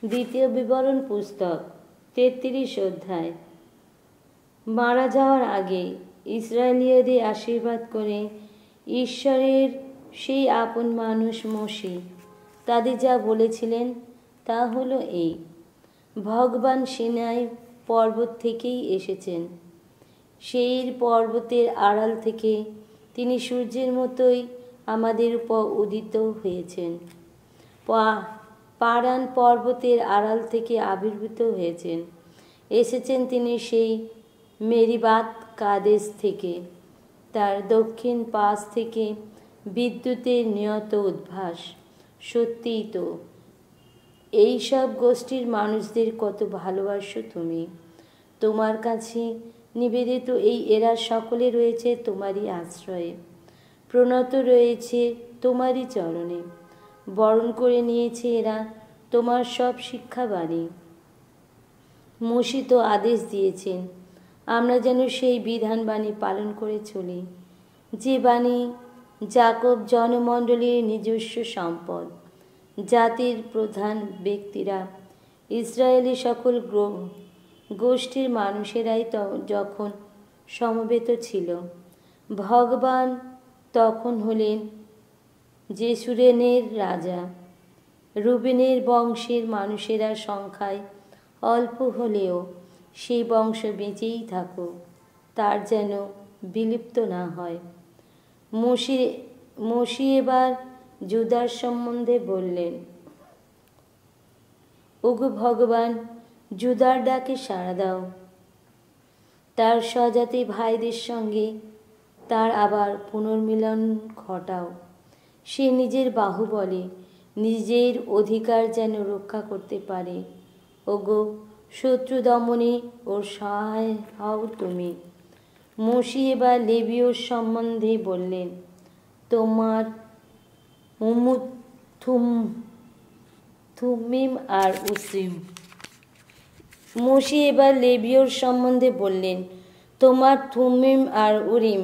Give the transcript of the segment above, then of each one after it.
দ্বিতীয় বিবরণ পুস্তক 33 অধ্যায়। মারা যাওয়ার আগে ইসরায়েলীয়দের আশীর্বাদ করে ঈশ্বরের সেই আপন মানুষ মোশে তাদের যা বলেছিলেন তা হলো এই: ভগবান সিনাই পর্বত থেকেই এসেছেন। সেই পর্বতের আড়াল থেকে তিনি সূর্যের মতোই আমাদের উপর উদিত হয়েছেন। পারান পর্বতের আড়াল থেকে আবির্ভূত হয়েছেন। এসেছেন তিনি সেই মেরিবাত কাদেশ থেকে, তার দক্ষিণ পাশ থেকে বিদ্যুতের নিয়ত উদ্ভাস। সত্যিই তো, এই সব গোষ্ঠীর মানুষদের কত ভালোবাসো তুমি। তোমার কাছে নিবেদিত এরা সকলে রয়েছে তোমারই আশ্রয়ে, প্রণত রয়েছে তোমারই চরণে। বরণ করে নিয়েছে এরা তোমার সব শিক্ষাবাণী। মোশে তো আদেশ দিয়েছেন আমরা যেন সেই বিধানবাণী পালন করে চলি, যে বাণী যাকব জনমণ্ডলীর নিজস্ব সম্পদ। জাতির প্রধান ব্যক্তিরা, ইসরায়েলি সকল গোষ্ঠীর মানুষেরাই যখন সমবেত ছিল, ভগবান তখন হলেন জেসুরেনের রাজা। রুবেনের বংশের মানুষেরা সংখ্যায় অল্প হলেও সেই বংশ বেঁচেই থাকুক, তার যেন বিলুপ্ত না হয়। মোশে এবার জুদার সম্বন্ধে বললেন, ওগো ভগবান, জুদার ডাকে সাড়া দাও। তার স্বজাতি ভাইদের সঙ্গে তার আবার পুনর্মিলন ঘটাও। সে নিজের বাহুবলে নিজের অধিকার যেন রক্ষা করতে পারে। ওগো শত্রু দমনে ওর সহায় হও তুমি। মোশে এবার লেবীয়র সম্বন্ধে বললেন, তোমার থুম্মিম আর উসিম। মোশে এবার লেবীয়র সম্বন্ধে বললেন, তোমার থুম্মিম আর উরিম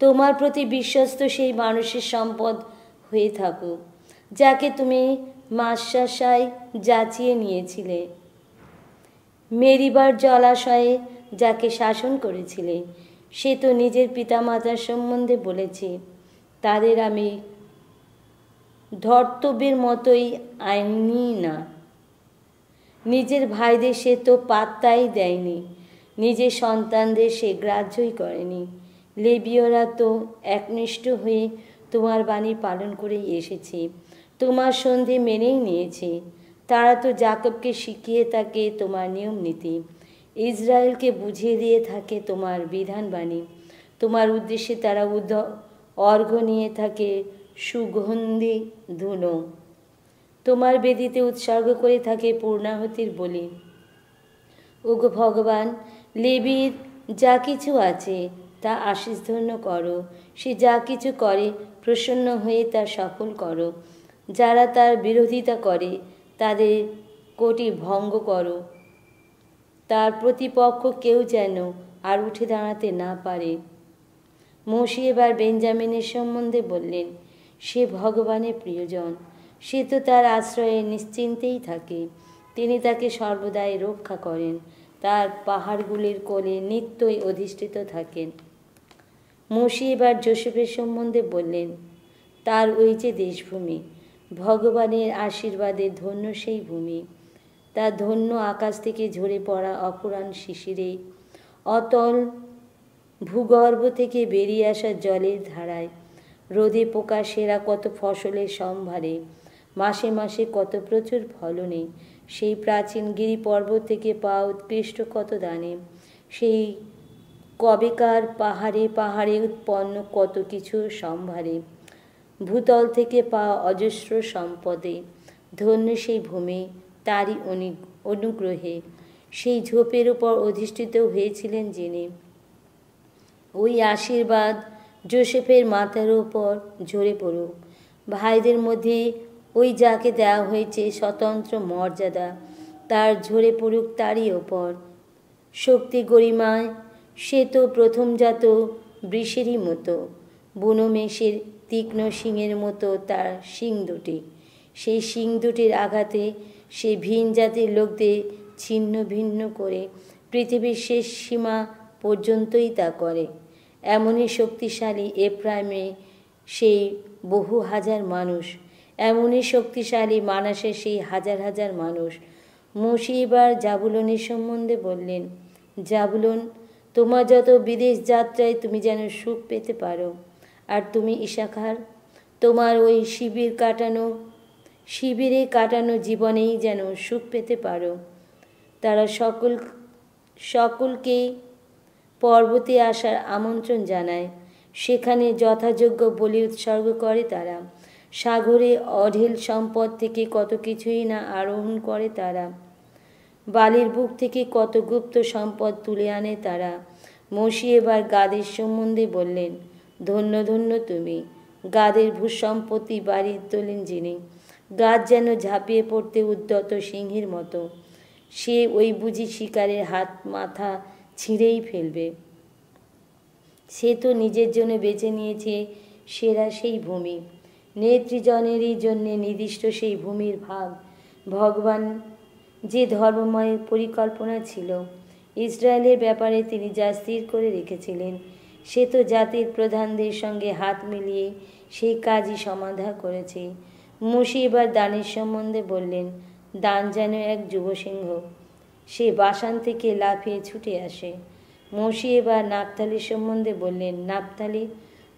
তোমার প্রতি বিশ্বস্ত সেই মানুষের সম্পদ হয়ে থাকুক, যাকে তুমি মাসায় যাচিয়ে নিয়েছিলে, মেরিবার জলাশয়ে যাকে শাসন করেছিলে। সে তো নিজের পিতামাতার সম্বন্ধে বলেছে, তাদের আমি ধর্তব্যের মতোই আইনি না। নিজের ভাইদের সে তো পাত্তাই দেয়নি, নিজের সন্তানদের সে গ্রাহ্যই করেনি। লেবীয়রা তো একনিষ্ঠ হয়ে তোমার বাণী পালন করেই এসেছে, তোমার সন্ধি মেনেই নিয়েছে। তারা তো যাকবকে শিখিয়ে থাকে তোমার নিয়ম নীতি, ইসরায়েলকে বুঝিয়ে দিয়ে থাকে তোমার বিধানবাণী। তোমার উদ্দেশ্যে তারা অর্ঘ্য নিয়ে থাকে সুগন্ধি ধুনো, তোমার বেদিতে উৎসর্গ করে থাকে পূর্ণাহুতির বলি। ওগো ভগবান, লেবীর যা কিছু আছে তা আশীষ ধন্য করো। সে যা কিছু করে প্রসন্ন হয়ে তা সফল করো। যারা তার বিরোধিতা করে তাদের কোটি ভঙ্গ করো। তার প্রতিপক্ষ কেউ যেন আর উঠে দাঁড়াতে না পারে। মোশে এবার বেঞ্জামিনের সম্বন্ধে বললেন, সে ভগবানের প্রিয়জন। সে তো তার আশ্রয়ে নিশ্চিন্তেই থাকে, তিনি তাকে সর্বদাই রক্ষা করেন। তার পাহাড়গুলির কোলে নিত্যই অধিষ্ঠিত থাকেন। মোশে এবার যোসেফের সম্বন্ধে বললেন, তার ওই যে দেশভূমি, ভগবানের আশীর্বাদে ধন্য সেই ভূমি। তার ধন্য আকাশ থেকে ঝরে পড়া অপুরাণ শিশিরে, অতল ভূগর্ভ থেকে বেরিয়ে আসা জলের ধারায়, রোদে পোকা সেরা কত ফসলের সম্ভারে, মাসে মাসে কত প্রচুর ফলনে, সেই প্রাচীন গিরি পর্বত থেকে পাওয়া উৎকৃষ্ট কত দানে, সেই কবেকার পাহাড়ে পাহাড়ে উৎপন্ন কত কিছু সম্ভারে, ভূতল থেকে পাওয়া অজস্র সম্পদে, ধন্য সেই ভূমি তারই অনুগ্রহে। সেই ঝোপের উপর অধিষ্ঠিত হয়েছিলেন যিনি, ওই আশীর্বাদ যোসেফের মাথার উপর ঝরে পড়ুক। ভাইদের মধ্যে ওই যাকে দেওয়া হয়েছে স্বতন্ত্র মর্যাদা, তার ঝরে পড়ুক তারই ওপর। শক্তি গরিমায় সে তো প্রথমজাত বৃষেরই মতো, বুনো মেষের তীক্ষ্ণ শিংয়ের মতো তার শিং দুটি। সেই শিং দুটির আঘাতে সে ভিন জাতির লোকদের ছিন্ন ভিন্ন করে পৃথিবীর শেষ সীমা পর্যন্তই তা করে। এমনই শক্তিশালী এফ্রাইমে সেই বহু হাজার মানুষ, এমনই শক্তিশালী মানাসে সেই হাজার হাজার মানুষ। মোশে এবার জাবুলনের সম্বন্ধে বললেন, জাবুলন, তোমার যত বিদেশ যাত্রায় তুমি যেন সুখ পেতে পারো। আর তুমি ইসাখার, তোমার ওই শিবিরে কাটানো জীবনেই যেন সুখ পেতে পারো। তারা সকলকেই পর্বতে আসার আমন্ত্রণ জানায়। সেখানে যথাযোগ্য বলি উৎসর্গ করে তারা। সাগরে অঢেল সম্পদ থেকে কত কিছুই না আরোহণ করে তারা। বালির বুক থেকে কত গুপ্ত সম্পদ তুলে আনে তারা। মোশে এবার গাদের সম্বন্ধে বললেন, ধন্য ধন্য তুমি, গাদের ভূসম্পত্তি বাড়ির তোলেন যিনি। গাদ যেন ঝাঁপিয়ে পড়তে উদ্যত সিংহের মতো। সে ওই বুঝি শিকারের হাত মাথা ছিঁড়েই ফেলবে। সে তো নিজের জন্য বেছে নিয়েছে সেরা সেই ভূমি, নেতৃজনেরই জন্যে নির্দিষ্ট সেই ভূমির ভাগ। ভগবান যে ধর্মময় পরিকল্পনা ছিল ইসরায়েলের ব্যাপারে তিনি যা স্থির করে রেখেছিলেন, সে তো জাতির প্রধানদের সঙ্গে হাত মিলিয়ে সেই কাজই সমাধা করেছে। মোশে এবার দানের সম্বন্ধে বললেন, দান যেন এক যুবসিংহ, সে বাসান থেকে লাফিয়ে ছুটে আসে। মোশে এবার নাপতালির সম্বন্ধে বললেন, নাপতালি,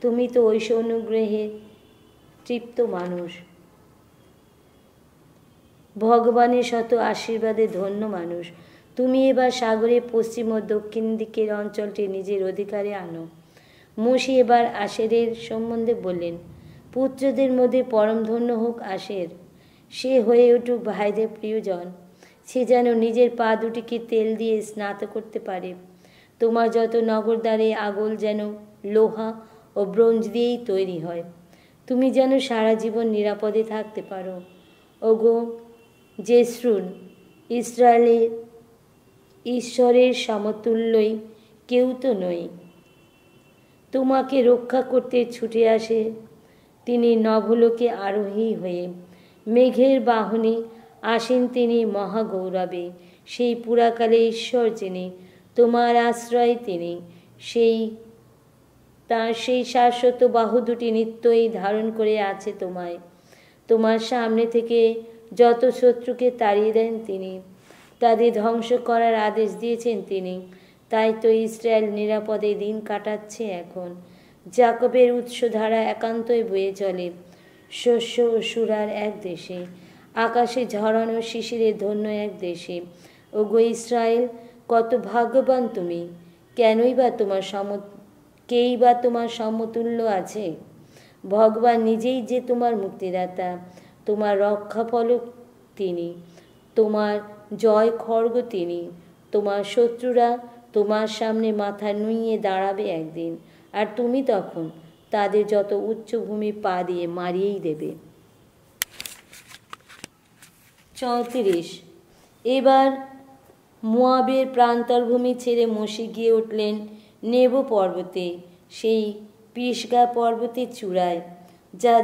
তুমি তো ঐশ অনুগ্রহে তৃপ্ত মানুষ, ভগবানের শত আশীর্বাদে ধন্য মানুষ। তুমি এবার সাগরের পশ্চিম ও দক্ষিণ দিকের অঞ্চলটি নিজের অধিকারে আনো। মোশে এবার আশেরের সম্বন্ধে বললেন, পুত্রদের মধ্যে পরম ধন্য হোক আশের, সে হয়ে উঠুক ভাইদের প্রিয়জন। সে যেন নিজের পা দুটিকে তেল দিয়ে স্নাত করতে পারে। তোমার যত নগরদ্বারে আগল যেন লোহা ও ব্রোঞ্জ দিয়েই তৈরি হয়। তুমি যেন সারা জীবন নিরাপদে থাকতে পারো। ওগো জেসরুন, ঈশ্বরের সমতুল্যই কেউ তো নই। তোমাকে রক্ষা করতে ছুটে আসে তিনি নভলোকে আরোহী হয়ে। মেঘের বাহনে আসেন তিনি মহাগৌরবে। সেই পুরাকালে ঈশ্বর যিনি, তোমার আশ্রয় তিনি। তার সেই শাশ্বত বাহু দুটি নিত্যই ধারণ করে আছে তোমায়। তোমার সামনে থেকে যত শত্রুকে তাড়িয়ে দেন তিনি, তাদের ধ্বংস করার আদেশ দিয়েছেন তিনি। তাই তো ইসরায়েল নিরাপদে দিন কাটাচ্ছে এখন। যাকবের উৎসধারা একান্তই বয়ে চলে শস্য ও সুরার এক দেশে, আকাশে ঝরানো শিশিরে ধন্য এক দেশে। ওগো ইসরায়েল, কত ভাগ্যবান তুমি! কেই বা তোমার সমতুল্য আছে? ভগবান নিজেই যে তোমার মুক্তিদাতা, তোমার রক্ষাফলক তিনি, তোমার জয় খড়গ তিনি। তোমার শত্রুরা তোমার সামনে মাথা নুইয়ে দাঁড়াবে একদিন, আর তুমি তখন তাদের যত উচ্চভূমি পা দিয়ে মারিয়েই দেবে। 34। এবার মোয়াবের প্রান্তরভূমি ছেড়ে মোশে গিয়ে উঠলেন নেবো পর্বতে, সেই পিসগা পর্বতের চূড়ায়, যা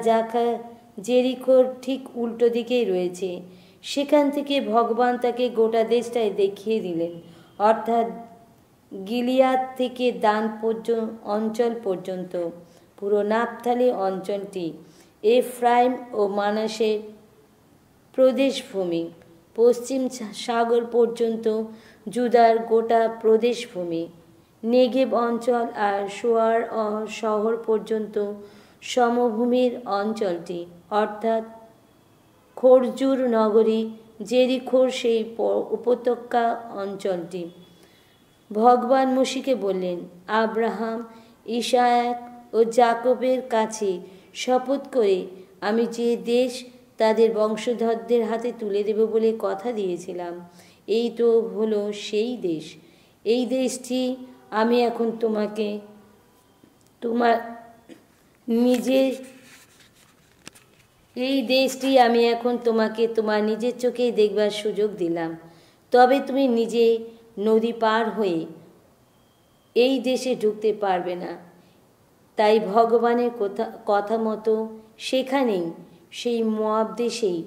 জেরিকোর ঠিক উল্টো দিকেই রয়েছে। সেখান থেকে ভগবান তাকে গোটা দেশটাই দেখিয়ে দিলেন, অর্থাৎ গিলিয়াদ থেকে দান অঞ্চল পর্যন্ত পুরো নাপতালি অঞ্চলটি, এফ্রাইম ও মানাসের প্রদেশভূমি, পশ্চিম সাগর পর্যন্ত জুদার গোটা প্রদেশভূমি, নেগেব অঞ্চল আর সোয়ার শহর পর্যন্ত সমভূমির অঞ্চলটি, অর্থাৎ খরজুর নগরী জেরিখোর সেই উপত্যকা অঞ্চলটি। ভগবান মোশেকে বললেন, আব্রাহাম, ইসায়াক ও যাকবের কাছে শপথ করে আমি যে দেশ তাদের বংশধরদের হাতে তুলে দেব বলে কথা দিয়েছিলাম, এই তো হলো সেই দেশ। এই দেশটি আমি এখন তোমাকে তোমার নিজের চোখেই দেখবার সুযোগ দিলাম। তবে তুমি নিজে নদী পার হয়ে এই দেশে ঢুকতে পারবে না। তাই ভগবানের কথা মতো সেখানেই সেই মোয়াব দেশেই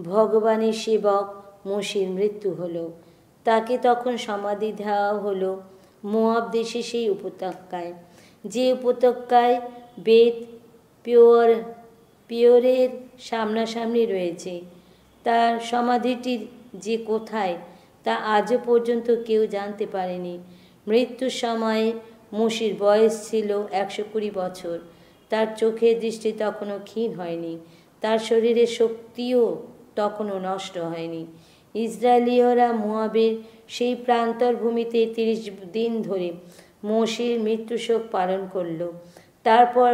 ভগবানের সেবক মোশির মৃত্যু হলো। তাকে তখন সমাধি দেওয়া হলো মোয়াব দেশে সেই উপত্যকায়, যে উপত্যকায় বেত পিওরের সামনাসামনি রয়েছে। তার সমাধিটির যে কোথায় তা আজও পর্যন্ত কেউ জানতে পারেনি। মৃত্যুর সময়ে মোশির বয়স ছিল 120 বছর। তার চোখের দৃষ্টি তখনও ক্ষীণ হয়নি, তার শরীরের শক্তিও তখনও নষ্ট হয়নি। ইসরায়েলীয়রা মোয়াবের সেই প্রান্তর ভূমিতে 30 দিন ধরে মোশির মৃত্যুশোক পালন করল। তারপর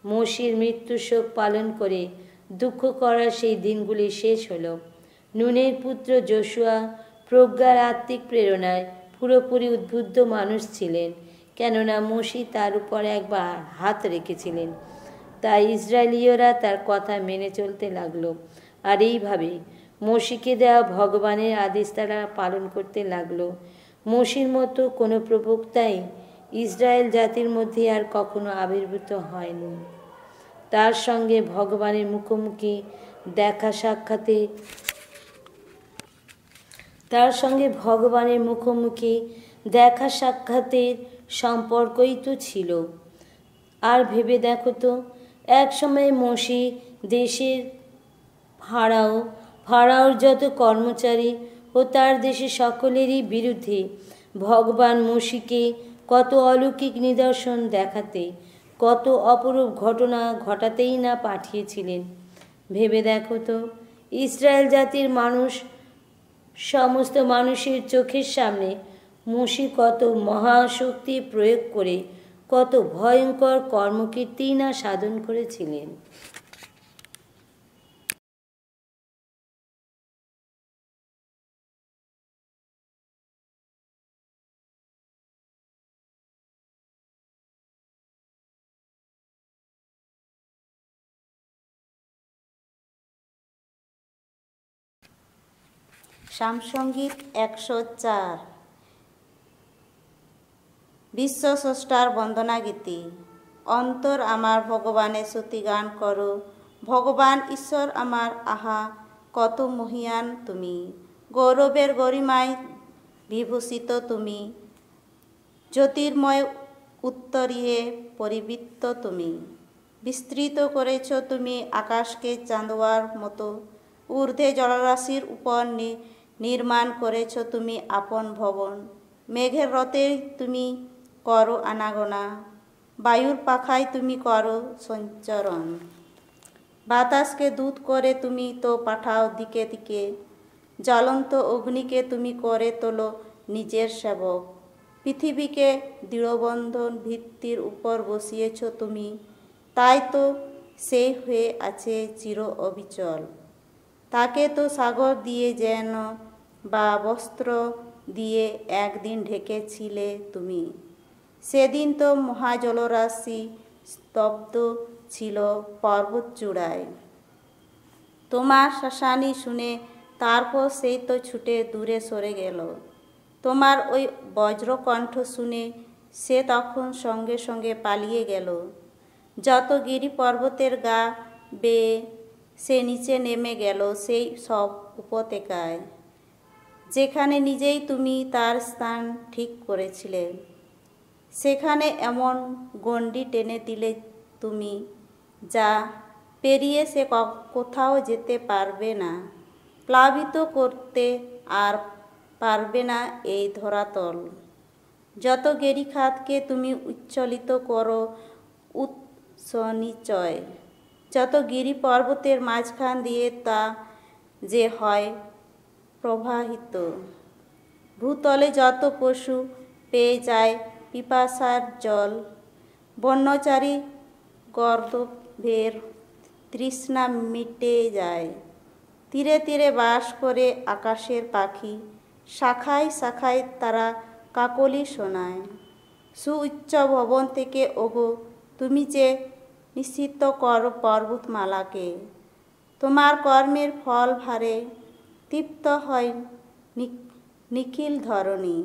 মোশির মৃত্যুশোক পালন করে দুঃখ করার সেই দিনগুলি শেষ হলো। নুনের পুত্র যোশুয়া প্রজ্ঞার আত্মিক প্রেরণায় পুরোপুরি উদ্বুদ্ধ মানুষ ছিলেন, কেননা মোশি তার উপর একবার হাত রেখেছিলেন। তাই ইসরায়েলীয়রা তার কথা মেনে চলতে লাগলো, আর এইভাবে মোশিকে দেওয়া ভগবানের আদেশ তারা পালন করতে লাগলো। মোশির মতো কোনো প্রবক্তাই ইসরায়েল জাতির মধ্যে আর কখনো আবির্ভূত হয়নি। তার সঙ্গে ভগবানের মুখোমুখি দেখা সাক্ষাতের সম্পর্কই তো ছিল। আর ভেবে দেখো তো, এক সময় মোশি দেশের ফারাওর যত কর্মচারী ও তার দেশে সকলেরই বিরুদ্ধে ভগবান মোশিকে কত অলৌকিক নিদর্শন দেখাতে, কত অপরূপ ঘটনা ঘটাতেই না পাঠিয়েছিলেন। ভেবে দেখো তো, ইসরায়েল জাতির সমস্ত মানুষের চোখের সামনে মোশি কত মহাশক্তি প্রয়োগ করে কত ভয়ঙ্কর কর্মকীর্তি না সাধন করেছিলেন। সামসঙ্গীত 104। বিশ্বস্রষ্টার বন্দনা গীতি। অন্তর আমার ভগবানের স্তুতি গান করো। ভগবান ঈশ্বর আমার, আহা কত মহিয়ান তুমি। গৌরবের গরিমায় বিভূষিত তুমি, জ্যোতির্ময় উত্তরীয়ে পরিবৃত্ত তুমি। বিস্তৃত করেছ তুমি আকাশকে চাঁদোয়ার মতো, ঊর্ধ্বে জলরাশির উপর নির্মাণ করেছ তুমি আপন ভবন। মেঘের রথে তুমি করো আনাগোনা, বায়ুর পাখায় তুমি করো সঞ্চরণ। বাতাসকে দূত করে তুমি তো পাঠাও দিকে দিকে, জ্বলন্ত অগ্নিকে তুমি করে তোলো নিজের সেবক। পৃথিবীকে দৃঢ়বন্ধন ভিত্তির উপর বসিয়েছ তুমি, তাই তো সে হয়ে আছে চির অবিচল। তাকে তো সাগর দিয়ে যেন বা বস্ত্র দিয়ে একদিন ঢেকেছিলে তুমি, সেদিন তো মহাজলরাশি স্তব্ধ ছিল পর্বত চূড়ায়। তোমার শাসানি শুনে তারপর সেই তো ছুটে দূরে সরে গেল। তোমার ওই বজ্রকণ্ঠ শুনে সে তখন সঙ্গে সঙ্গে পালিয়ে গেল। যত গিরি পর্বতের গা বেয়ে সে নিচে নেমে গেল সেই সব উপত্যকায়, যেখানে নিজেই তুমি তার স্থান ঠিক করেছিলে। সেখানে এমন গণ্ডি টেনে দিলে তুমি, যা পেরিয়ে সে কোথাও যেতে পারবে না, প্লাবিত করতে আর পারবে না এই ধরাতল। যত গিরিখাতকে তুমি উচ্ছ্বলিত করো উৎসনিচয়, যত গিরি পর্বতের মাঝখান দিয়ে তা যে হয় প্রবাহিত। ভূতলে যত পশু পেয়ে যায় পিপাসার জল, বন্যচারী গর্দভের তৃষ্ণা মিটে যায়। তীরে তীরে বাস করে আকাশের পাখি, শাখায় শাখায় তারা কাকলি শোনায়। সুউচ্চ ভবন থেকে ওগো তুমি যে নিশ্চিত করো পর্বতমালাকে, তোমার কর্মের ফল ভারে তৃপ্ত হয় নিখিল ধরণী।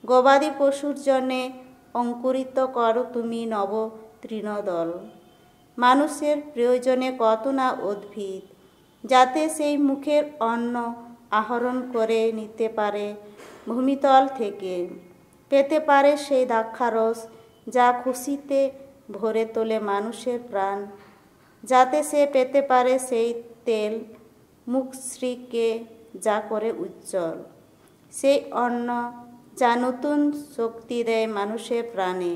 গবাদি পশুর জন্যে অঙ্কুরিত করো তুমি নব তৃণদল, মানুষের প্রয়োজনে কত না উদ্ভিদ, যাতে সেই মুখের অন্ন আহরণ করে নিতে পারে ভূমিতল থেকে, পেতে পারে সেই দ্রাক্ষারস যা খুশিতে ভরে তোলে মানুষের প্রাণ, যাতে সে পেতে পারে সেই তেল মুখশ্রীকে যা করে উজ্জ্বল, সেই অন্ন যা নতুন শক্তি দেয় মানুষের প্রাণে।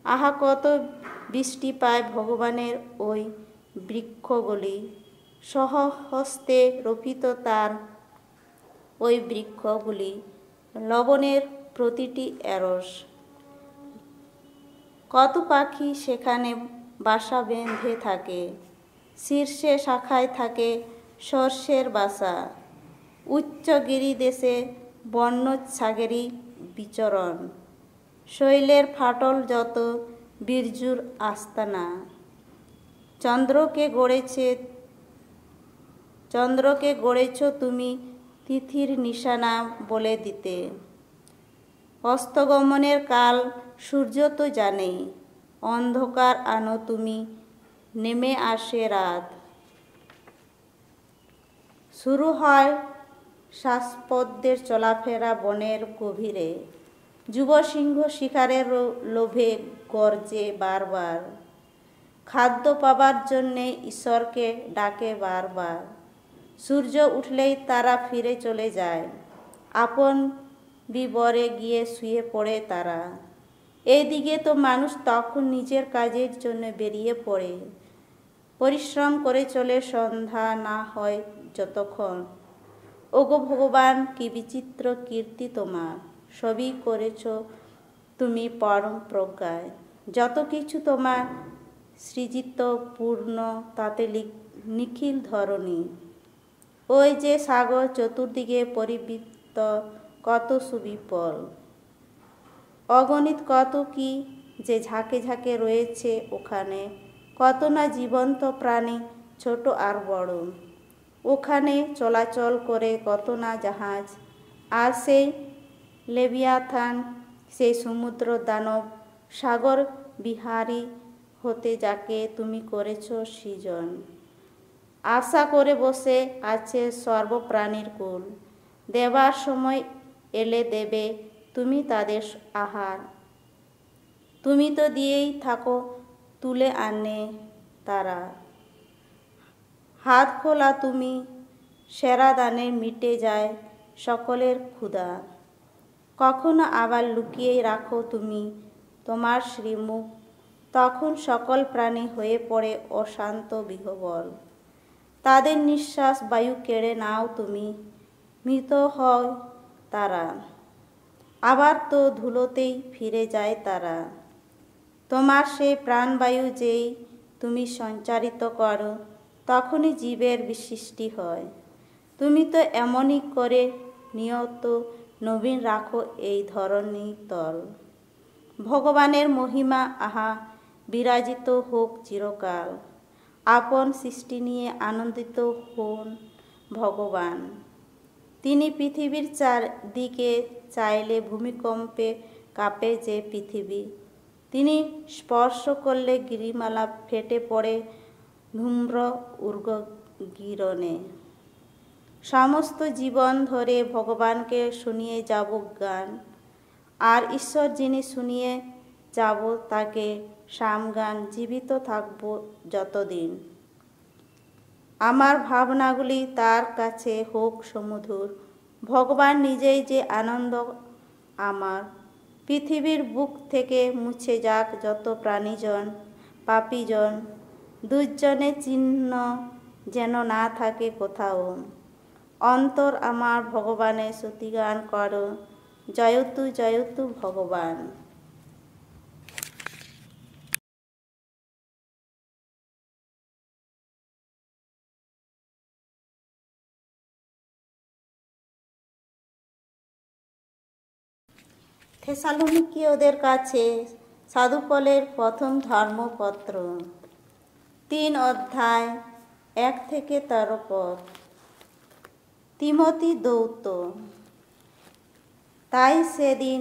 আহা, কত বৃষ্টি পায় ভগবানের ওই বৃক্ষগুলি, স্বহস্তে রোপিত তার ওই বৃক্ষগুলি, লবণের প্রতিটি এরস। কত পাখি সেখানে বাসা বেঁধে থাকে, শীর্ষে শাখায় থাকে সর্ষের বাসা, উচ্চ গিরিদেশে বন্যছাগেরই বিচরণ, শৈলের ফাটল যত বীরজুর আস্তানা। চন্দ্রকে গড়েছ তুমি তিথির নিশানা বলে দিতে, অস্তগমনের কাল সূর্য তো জানেই, অন্ধকার আনো তুমি, নেমে আসে রাত। শুরু হয় শ্বাসপদ্মের চলাফেরা বনের গভীরে, যুব সিংহ শিকারের লোভে গর্জে বারবার, খাদ্য পাবার জন্যে ঈশ্বরকে ডাকে বারবার। সূর্য উঠলেই তারা ফিরে চলে যায়, আপন বিবরে গিয়ে শুয়ে পড়ে তারা। এইদিকে তো মানুষ তখন নিজের কাজের জন্য বেরিয়ে পড়ে, পরিশ্রম করে চলে সন্ধ্যা না হয় যতক্ষণ। ওগো ভগবান, কি বিচিত্র কীর্তি তোমার, সবই করেছ তুমি পরম প্রজ্ঞায়। যত কিছু তোমার সৃজিত পূর্ণ, তাতে নিখিল ধরণী। ওই যে সাগর চতুর্দিকে পরিবৃত্ত, কত সুবিপল, অগণিত কত কি যে ঝাঁকে ঝাঁকে রয়েছে ওখানে, কত না জীবন্ত প্রাণী, ছোট আর বড়। ওখানে চলাচল করে কত না জাহাজ, আর সেই লেবিয়াথান, সেই সমুদ্র দানব, সাগর বিহারী হতে যাকে তুমি করেছ সৃজন। আশা করে বসে আছে সর্বপ্রাণীর কুল, দেবার সময় এলে দেবে তুমি তাদের আহার। তুমি তো দিয়েই থাকো, তুলে আনে তারা। হাত খোলা তুমি, সেরা দানে মিটে যায় সকলের ক্ষুধা। কখনো আবার লুকিয়ে রাখো তুমি তোমার শ্রীমুখ, তখন সকল প্রাণী হয়ে পড়ে অশান্ত বিহ্বল। তাদের নিঃশ্বাস বায়ু কেড়ে নাও তুমি, মৃত হয় তারা, আবার তো ধুলোতেই ফিরে যায় তারা। তোমার সেই প্রাণবায়ু যেই তুমি সঞ্চারিত করো, তখনই জীবের সৃষ্টি হয়। তুমি তো এমনই করে নিয়ত নবীন রাখো এই ধরণী তল। ভগবানের মহিমা আহা বিরাজিত হোক চিরকাল, আপন সৃষ্টি নিয়ে আনন্দিত হন ভগবান। তিনি পৃথিবীর চারদিকে চাইলে ভূমিকম্পে কাঁপে যে পৃথিবী, তিনি স্পর্শ করলে গিরিমালা ফেটে পড়ে ধূম্র উর্গগিরণে। সমস্ত জীবন ধরে ভগবানকে শুনিয়ে যাব গান, আর ঈশ্বর যিনি শুনিয়ে যাব তাকে সামগান, জীবিত থাকব যতদিন। আমার ভাবনাগুলি তার কাছে হোক সমুধুর, ভগবান নিজেই যে আনন্দ আমার। পৃথিবীর বুক থেকে মুছে যাক যত প্রাণীজন পাপীজন, দুর্জনের চিহ্ন যেন না থাকে কোথাও। অন্তর আমার ভগবানের স্তুতিগান করো, জয়তু জয়তু ভগবান। থেসালুনিকীয়দের কাছে সাধু পলের প্রথম ধর্মপত্র, 3 অধ্যায় 1 থেকে 13 পদ। তিমথি দৌত। তাই সেদিন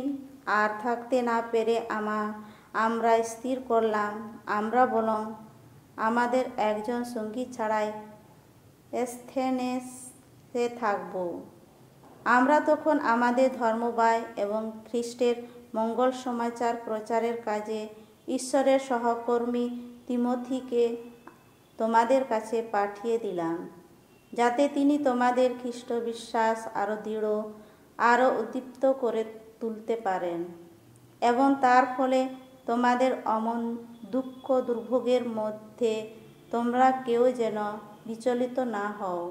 আর থাকতে না পেরে আমরা স্থির করলাম, আমরা বরং আমাদের একজন সঙ্গী ছাড়াই এথেনেসে থাকব। আমরা তখন আমাদের ধর্মবায় এবং খ্রিস্টের মঙ্গল সমাচার প্রচারের কাজে ঈশ্বরের সহকর্মী তিমোথীকে তোমাদের কাছে পাঠিয়ে দিলাম, যাতে তিনি তোমাদের খ্রিস্ট বিশ্বাস আরও দৃঢ়, আরও উদ্দীপ্ত করে তুলতে পারেন এবং তার ফলে তোমাদের অমন দুঃখ দুর্ভোগের মধ্যে তোমরা কেউ যেন বিচলিত না হও।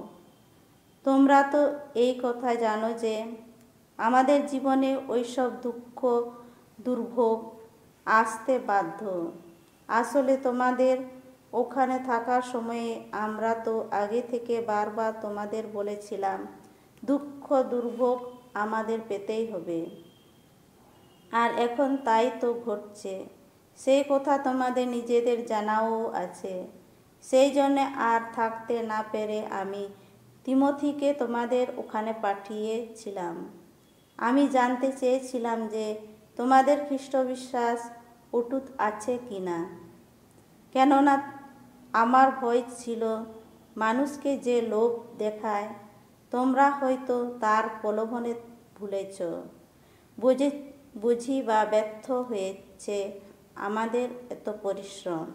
তোমরা তো এই কথা জানো যে আমাদের জীবনে ওইসব দুঃখ দুর্ভোগ আসতে বাধ্য। আসলে তোমাদের ওখানে থাকার সময়ে আমরা তো আগে থেকে বারবার তোমাদের বলেছিলাম দুঃখ দুর্ভোগ আমাদের পেতেই হবে, আর এখন তাই তো ঘটছে। সেই কথা তোমাদের নিজেদের জানাও আছে। সেই জন্যে আর থাকতে না পেরে আমি তিমোথীকে তোমাদের ওখানে পাঠিয়েছিলাম। আমি জানতে চেয়েছিলাম যে তোমাদের খ্রিস্ট বিশ্বাস অটুট আছে কি না, কেননা আমার ভয় ছিল মানুষকে যে লোভ দেখায় তোমরা হয়তো তার প্রলোভনে ভুলেছ, বুঝি বা ব্যর্থ হয়েছে আমাদের এত পরিশ্রম।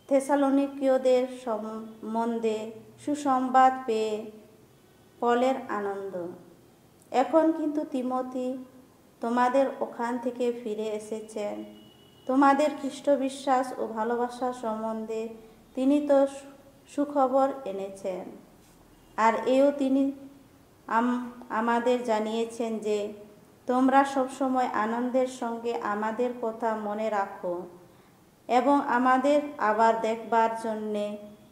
থেসালোনিকীয়দের সম্বন্ধে সুসংবাদ পেয়ে পলের আনন্দ। এখন কিন্তু তিমোথী তোমাদের ওখান থেকে ফিরে এসেছেন। তোমাদের খ্রিস্ট বিশ্বাস ও ভালোবাসা সম্বন্ধে তিনি তো সুখবর এনেছেন, আর এও তিনি আমাদের জানিয়েছেন যে তোমরা সবসময় আনন্দের সঙ্গে আমাদের কথা মনে রাখো এবং আমাদের আবার দেখবার জন্যে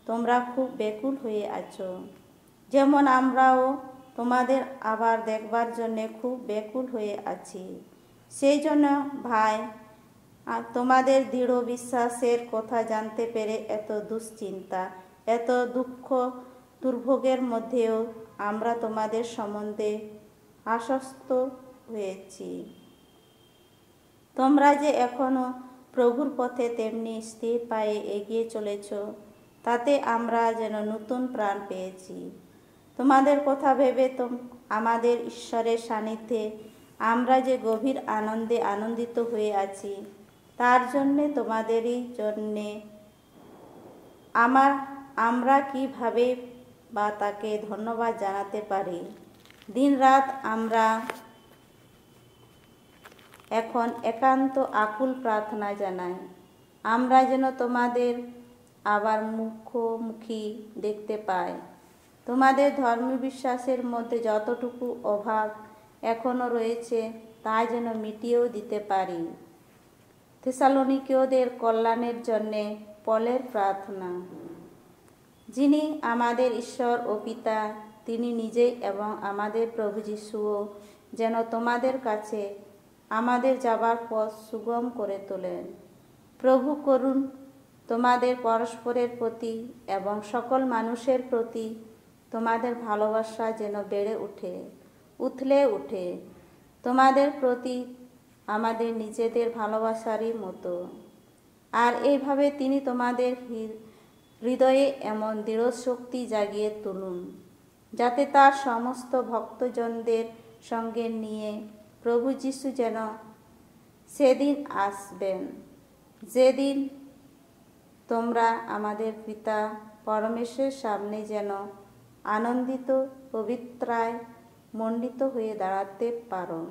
তোমরা খুব ব্যাকুল হয়ে আছো, যেমন আমরাও তোমাদের আবার দেখবার জন্যে খুব ব্যাকুল হয়ে আছি। সেই জন্য ভাই, তোমাদের দৃঢ় বিশ্বাসের কথা জানতে পেরে এত দুশ্চিন্তা, এত দুঃখ দুর্ভোগের মধ্যেও আমরা তোমাদের সম্বন্ধে আশ্বস্ত হয়েছি। তোমরা যে এখনো প্রভুর পথে তেমনি স্থির পায়ে এগিয়ে চলেছ, তাতে আমরা যেন নতুন প্রাণ পেয়েছি। তোমাদের কথা ভেবে আমাদের ঈশ্বরের সান্নিধ্যে আমরা যে গভীর আনন্দে আনন্দিত হয়ে আছি, তার জন্যে তোমাদেরই জন্যে আমরা কিভাবে বা তাকে ধন্যবাদ জানাতে পারি। দিন রাত আমরা এখন একান্ত আকুল প্রার্থনা জানাই, আমরা যেন তোমাদের আবার মুখোমুখি দেখতে পাই, তোমাদের ধর্মবিশ্বাসের মধ্যে যতটুকু অভাব এখনো রয়েছে তা যেন মিটিয়েও দিতে পারি। থেসালোনিকীয়দের কল্যাণের জন্যে পলের প্রার্থনা। যিনি আমাদের ঈশ্বর ও পিতা, তিনি নিজেই এবং আমাদের প্রভু যিশুও যেন তোমাদের কাছে আমাদের যাবার পথ সুগম করে তোলেন। প্রভু করুন তোমাদের পরস্পরের প্রতি এবং সকল মানুষের প্রতি তোমাদের ভালোবাসা যেন বেড়ে উথলে ওঠে তোমাদের প্রতি আমাদের নিজেদের ভালোবাসারই মতো। আর এইভাবে তিনি তোমাদের হৃদয়ে এমন দৃঢ় শক্তি জাগিয়ে তুলুন, যাতে তার সমস্ত ভক্তজনদের সঙ্গে নিয়ে প্রভু যিশু যেন সেদিন আসবেন, যেদিন তোমরা আমাদের পিতা পরমেশ্বরের সামনে যেন আনন্দিত পবিত্রায় মণ্ডিত হয়ে দাঁড়াতে পারো।